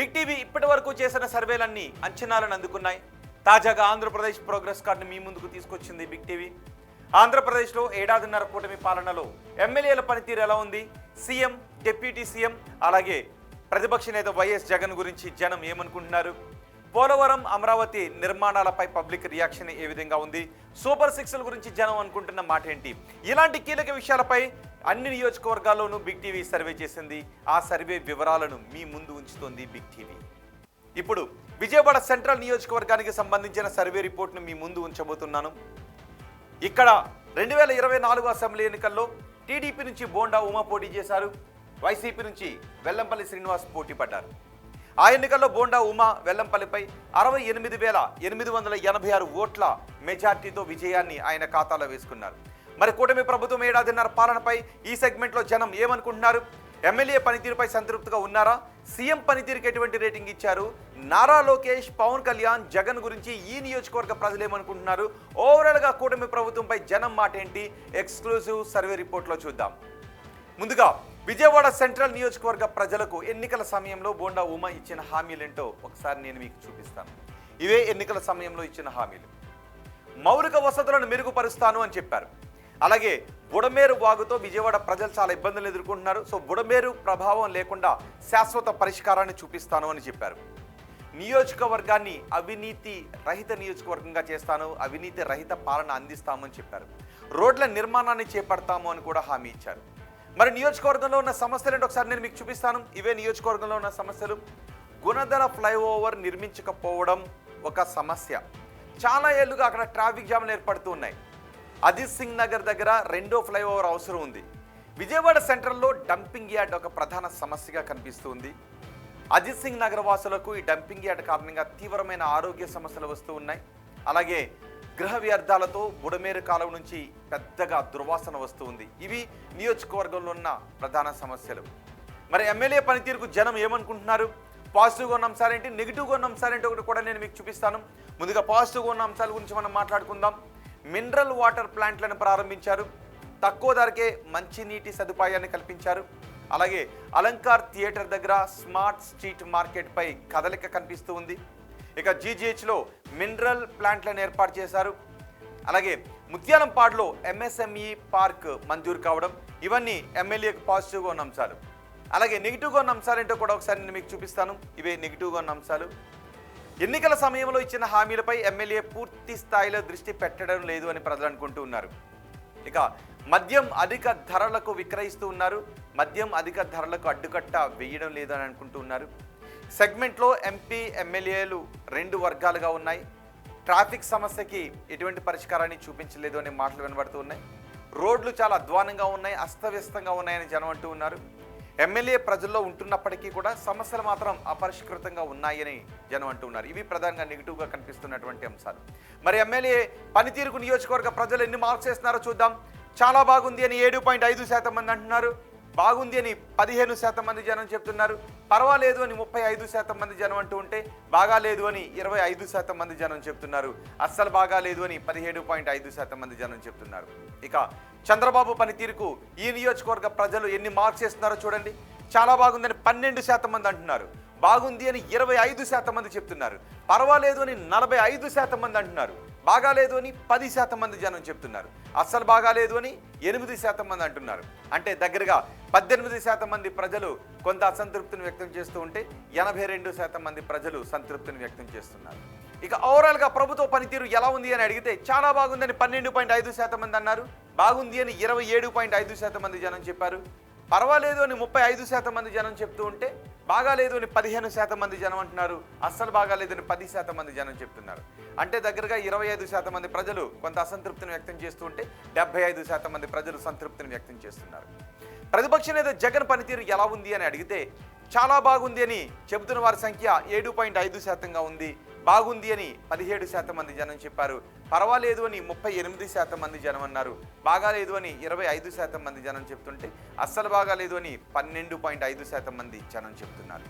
Big TV ఇప్పటి వరకు చేసిన సర్వేలన్నీ అంచనాలను అందుకున్నాయి. తాజాగా ఆంధ్రప్రదేశ్ ప్రోగ్రెస్ కార్డును మీ ముందుకు తీసుకొచ్చింది బిగ్ టీవీ. ఆంధ్రప్రదేశ్లో ఏడాదిన్నర కూటమి పాలనలో ఎమ్మెల్యేల పనితీరు ఎలా ఉంది, సీఎం, డిప్యూటీ సీఎం, అలాగే ప్రతిపక్ష నేత వైఎస్ జగన్ గురించి జనం ఏమనుకుంటున్నారు, పోలవరం, అమరావతి నిర్మాణాలపై పబ్లిక్ రియాక్షన్ ఏ విధంగా ఉంది, సూపర్ సిక్స్ల గురించి జనం అనుకుంటున్న మాట ఏంటి, ఇలాంటి కీలక విషయాలపై అన్ని నియోజకవర్గాల్లోనూ బిగ్ టీవీ సర్వే చేసింది. ఆ సర్వే వివరాలను మీ ముందు ఉంచుతోంది బిగ్ టీవీ. ఇప్పుడు విజయవాడ సెంట్రల్ నియోజకవర్గానికి సంబంధించిన సర్వే రిపోర్ట్ను మీ ముందు ఉంచబోతున్నాను. ఇక్కడ 2024 అసెంబ్లీ ఎన్నికల్లో టీడీపీ నుంచి బోండా ఉమా పోటీ చేశారు. వైసీపీ నుంచి వెల్లంపల్లి శ్రీనివాస్ పోటీ పడ్డారు. ఆ ఎన్నికల్లో బోండా ఉమా వెల్లంపల్లిపై 68,886 ఓట్ల మెజార్టీతో విజయాన్ని ఆయన ఖాతాలో వేసుకున్నారు. మరి కూటమి ప్రభుత్వం ఏడాదిన్నర పాలనపై ఈ సెగ్మెంట్లో జనం ఏమనుకుంటున్నారు, ఎమ్మెల్యే పనితీరుపై సంతృప్తిగా ఉన్నారా, సీఎం పనితీరుకి ఎటువంటి రేటింగ్ ఇచ్చారు, నారా లోకేష్, పవన్ కళ్యాణ్, జగన్ గురించి ఈ నియోజకవర్గ ప్రజలు ఏమనుకుంటున్నారు, ఓవరాల్గా కూటమి ప్రభుత్వంపై జనం మాట ఏంటి, ఎక్స్క్లూజివ్ సర్వే రిపోర్ట్లో చూద్దాం. ముందుగా విజయవాడ సెంట్రల్ నియోజకవర్గ ప్రజలకు ఎన్నికల సమయంలో బోండా ఉమా ఇచ్చిన హామీలేంటో ఒకసారి నేను మీకు చూపిస్తాను. ఇవే ఎన్నికల సమయంలో ఇచ్చిన హామీలు. మౌలిక వసతులను మెరుగుపరుస్తాను అని చెప్పారు. అలాగే బుడమేరు వాగుతో విజయవాడ ప్రజలు చాలా ఇబ్బందులు ఎదుర్కొంటున్నారు. సో బుడమేరు ప్రభావం లేకుండా శాశ్వత పరిష్కారాన్ని చూపిస్తాను అని చెప్పారు. నియోజకవర్గాన్ని అవినీతి రహిత నియోజకవర్గంగా చేస్తాను, అవినీతి రహిత పాలన అందిస్తామని చెప్పారు. రోడ్ల నిర్మాణాన్ని చేపడతాము అని కూడా హామీ ఇచ్చారు. మరి నియోజకవర్గంలో ఉన్న సమస్యలు ఏంటో ఒకసారి నేను మీకు చూపిస్తాను. ఇవే నియోజకవర్గంలో ఉన్న సమస్యలు. గుణదల ఫ్లైఓవర్ నిర్మించకపోవడం ఒక సమస్య. చాలా ఏళ్లుగా అక్కడ ట్రాఫిక్ జామ్లు ఏర్పడుతూ ఉన్నాయి. అజిత్ సింగ్ నగర్ దగ్గర రెండో ఫ్లైఓవర్ అవసరం ఉంది. విజయవాడ సెంట్రల్లో డంపింగ్ యార్డ్ ఒక ప్రధాన సమస్యగా కనిపిస్తుంది. అజిత్ సింగ్ నగర్ వాసులకు ఈ డంపింగ్ యార్డ్ కారణంగా తీవ్రమైన ఆరోగ్య సమస్యలు వస్తూ ఉన్నాయి. అలాగే గృహ వ్యర్థాలతో బుడమేరు కాలువ నుంచి పెద్దగా దుర్వాసన వస్తూ ఉంది. ఇవి నియోజకవర్గంలో ఉన్న ప్రధాన సమస్యలు. మరి ఎమ్మెల్యే పనితీరుకు జనం ఏమనుకుంటున్నారు, పాజిటివ్గా ఉన్న అంశాలేంటి, నెగిటివ్గా ఉన్న అంశాలేంటి ఒకటి కూడా నేను మీకు చూపిస్తాను. ముందుగా పాజిటివ్గా ఉన్న అంశాల గురించి మనం మాట్లాడుకుందాం. మినరల్ వాటర్ ప్లాంట్లను ప్రారంభించారు. తక్కువ ధరకే మంచినీటి సదుపాయాన్ని కల్పించారు. అలాగే అలంకార్ థియేటర్ దగ్గర స్మార్ట్ స్ట్రీట్ మార్కెట్పై కదలిక కనిపిస్తూ ఉంది. ఇక జీజీహెచ్లో మినరల్ ప్లాంట్లను ఏర్పాటు చేశారు. అలాగే ముత్యాలంపాడులో ఎంఎస్ఎంఈ పార్క్ మంజూరు కావడం, ఇవన్నీ ఎమ్మెల్యేకు పాజిటివ్గా ఉన్న అంశాలు. అలాగే నెగిటివ్గా ఉన్న అంశాలు ఏంటో కూడా ఒకసారి నేను మీకు చూపిస్తాను. ఇవే నెగిటివ్గా ఉన్న అంశాలు. ఎన్నికల సమయంలో ఇచ్చిన హామీలపై ఎమ్మెల్యే పూర్తి స్థాయిలో దృష్టి పెట్టడం లేదు అని ప్రజలు అనుకుంటూ ఉన్నారు. ఇక మద్యం అధిక ధరలకు విక్రయిస్తూ ఉన్నారు. మద్యం అధిక ధరలకు అడ్డుకట్ట వేయడం లేదు అని అనుకుంటూ ఉన్నారు. సెగ్మెంట్లో ఎంపీ, ఎమ్మెల్యేలు రెండు వర్గాలుగా ఉన్నాయి. ట్రాఫిక్ సమస్యకి ఎటువంటి పరిష్కారాన్ని చూపించలేదు అనే మాటలు వినబడుతూ ఉన్నాయి. రోడ్లు చాలా అధ్వానంగా ఉన్నాయి, అస్తవ్యస్తంగా ఉన్నాయని జనం అంటూ ఉన్నారు. ఎమ్మెల్యే ప్రజల్లో ఉంటున్నప్పటికీ కూడా సమస్యలు మాత్రం అపరిష్కృతంగా ఉన్నాయని జనం అంటూ ఉన్నారు. ఇవి ప్రధానంగా నెగిటివ్గా కనిపిస్తున్నటువంటి అంశాలు. మరి ఎమ్మెల్యే పనితీరుకు నియోజకవర్గ ప్రజలు ఎన్ని మార్క్స్ వేస్తున్నారో చూద్దాం. చాలా బాగుంది అని 7.5% మంది అంటున్నారు. బాగుంది అని 15% మంది జనం చెప్తున్నారు. పర్వాలేదు అని 35% మంది జనం అంటూ ఉంటే, బాగాలేదు అని 25% మంది జనం చెప్తున్నారు. అస్సలు బాగాలేదు అని 17.5% మంది జనం చెప్తున్నారు. ఇక చంద్రబాబు పనితీరుకు ఈ నియోజకవర్గ ప్రజలు ఎన్ని మార్క్స్ ఇస్తున్నారో చూడండి. చాలా బాగుందని 12% మంది అంటున్నారు. బాగుంది అని 25% మంది చెప్తున్నారు. పర్వాలేదు అని 45% మంది అంటున్నారు. బాగాలేదు అని 10% మంది జనం చెప్తున్నారు. అస్సలు బాగాలేదు అని 8% మంది అంటున్నారు. అంటే దగ్గరగా 18% మంది ప్రజలు కొంత అసంతృప్తిని వ్యక్తం చేస్తూ ఉంటే 82% మంది ప్రజలు సంతృప్తిని వ్యక్తం చేస్తున్నారు. ఇక ఓవరాల్గా ప్రభుత్వ పనితీరు ఎలా ఉంది అని అడిగితే చాలా బాగుందని 12.5% మంది అన్నారు. బాగుంది అని 27.5% మంది జనం చెప్పారు. పర్వాలేదు అని 35% మంది జనం చెప్తూ ఉంటే, బాగాలేదు అని 15% మంది జనం అంటున్నారు. అస్సలు బాగాలేదు అని 10% మంది జనం చెప్తున్నారు. అంటే దగ్గరగా 25% మంది ప్రజలు కొంత అసంతృప్తిని వ్యక్తం చేస్తూ ఉంటే 75% మంది ప్రజలు సంతృప్తిని వ్యక్తం చేస్తున్నారు. ప్రతిపక్ష నేత జగన్ పనితీరు ఎలా ఉంది అని అడిగితే చాలా బాగుంది అని చెబుతున్న వారి సంఖ్య 7.5%గా ఉంది. బాగుంది అని 17% మంది జనం చెప్పారు. పర్వాలేదు అని 38% మంది జనం అన్నారు. బాగాలేదు అని 25% మంది జనం చెప్తుంటే, అస్సలు బాగాలేదు అని 12.5% మంది జనం చెప్తున్నారు.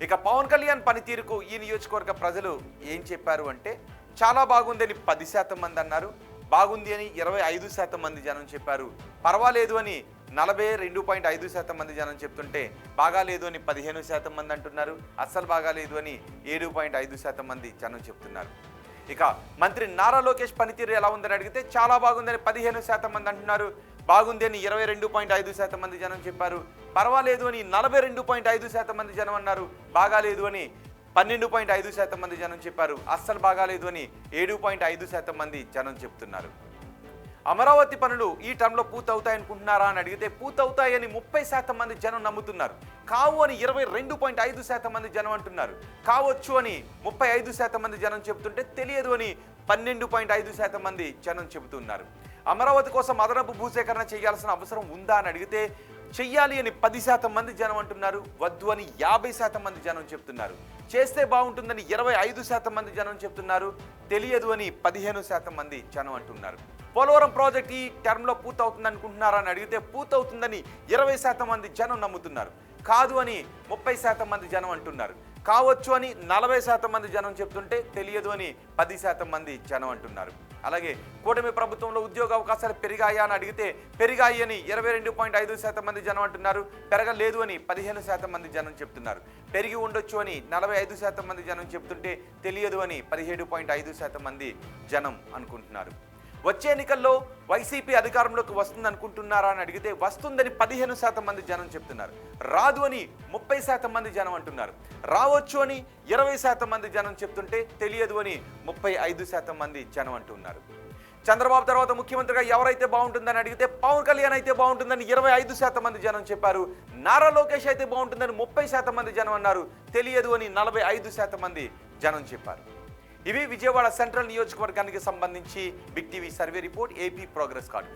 ఇక పవన్ కళ్యాణ్ పనితీరుకు ఈ నియోజకవర్గ ప్రజలు ఏం చెప్పారు అంటే, చాలా బాగుందని 10% మంది అన్నారు. బాగుంది అని 25% మంది జనం చెప్పారు. పర్వాలేదు అని 42.5% మంది జనం చెప్తుంటే బాగాలేదు అని 15% మంది అంటున్నారు. అస్సలు బాగాలేదు అని 7.5% మంది జనం చెప్తున్నారు. ఇక మంత్రి నారా లోకేష్ పనితీరు ఎలా ఉందని అడిగితే చాలా బాగుందని 15% మంది అంటున్నారు. బాగుంది అని 22.5% మంది జనం చెప్పారు. పర్వాలేదు అని 42.5% మంది జనం అన్నారు. బాగాలేదు అని 12.5% మంది జనం చెప్పారు. అస్సలు బాగాలేదు అని 7.5% మంది జనం చెప్తున్నారు. అమరావతి పనులు ఈ టర్మ్లో పూర్తవుతాయనుకుంటున్నారా అని అడిగితే పూర్తవుతాయని 30% మంది జనం నమ్ముతున్నారు. కావు అని 22.5% మంది జనం అంటున్నారు. కావచ్చు అని 35% మంది జనం చెబుతుంటే తెలియదు అని 12.5% మంది జనం చెబుతున్నారు. అమరావతి కోసం అదనపు భూసేకరణ చేయాల్సిన అవసరం ఉందా అని అడిగితే చెయ్యాలి అని 10% మంది జనం అంటున్నారు. వద్దు అని 50% మంది జనం చెప్తున్నారు. చేస్తే బాగుంటుందని 25% మంది జనం చెప్తున్నారు. తెలియదు అని 15% మంది జనం అంటున్నారు. పోలవరం ప్రాజెక్ట్ ఈ టర్మ్లో పూర్తవుతుంది అనుకుంటున్నారా అని అడిగితే పూర్తవుతుందని 20% మంది జనం నమ్ముతున్నారు. కాదు అని 30% మంది జనం అంటున్నారు. కావచ్చు అని 40% మంది జనం చెప్తుంటే తెలియదు అని 10% మంది జనం అంటున్నారు. అలాగే కూటమి ప్రభుత్వంలో ఉద్యోగ అవకాశాలు పెరిగాయా అని అడిగితే పెరిగాయి అని 22.5% మంది జనం అంటున్నారు. పెరగలేదు అని 15% మంది జనం చెప్తున్నారు. పెరిగి ఉండొచ్చు అని 45% మంది జనం చెప్తుంటే తెలియదు అని 17.5% మంది జనం అనుకుంటున్నారు. వచ్చే ఎన్నికల్లో వైసీపీ అధికారంలోకి వస్తుంది అనుకుంటున్నారా అని అడిగితే వస్తుందని 15% మంది జనం చెప్తున్నారు. రాదు అని 30% మంది జనం అంటున్నారు. రావచ్చు అని 20% మంది జనం చెప్తుంటే తెలియదు అని 35% మంది జనం అంటున్నారు. చంద్రబాబు తర్వాత ముఖ్యమంత్రిగా ఎవరైతే బాగుంటుందని అడిగితే పవన్ కళ్యాణ్ అయితే బాగుంటుందని 25% మంది జనం చెప్పారు. నారా లోకేష్ అయితే బాగుంటుందని 30% మంది జనం అన్నారు. తెలియదు అని 45% మంది జనం చెప్పారు. ఇవి విజయవాడ సెంట్రల్ నియోజకవర్గానికి సంబంధించి big TV survey report AP progress card.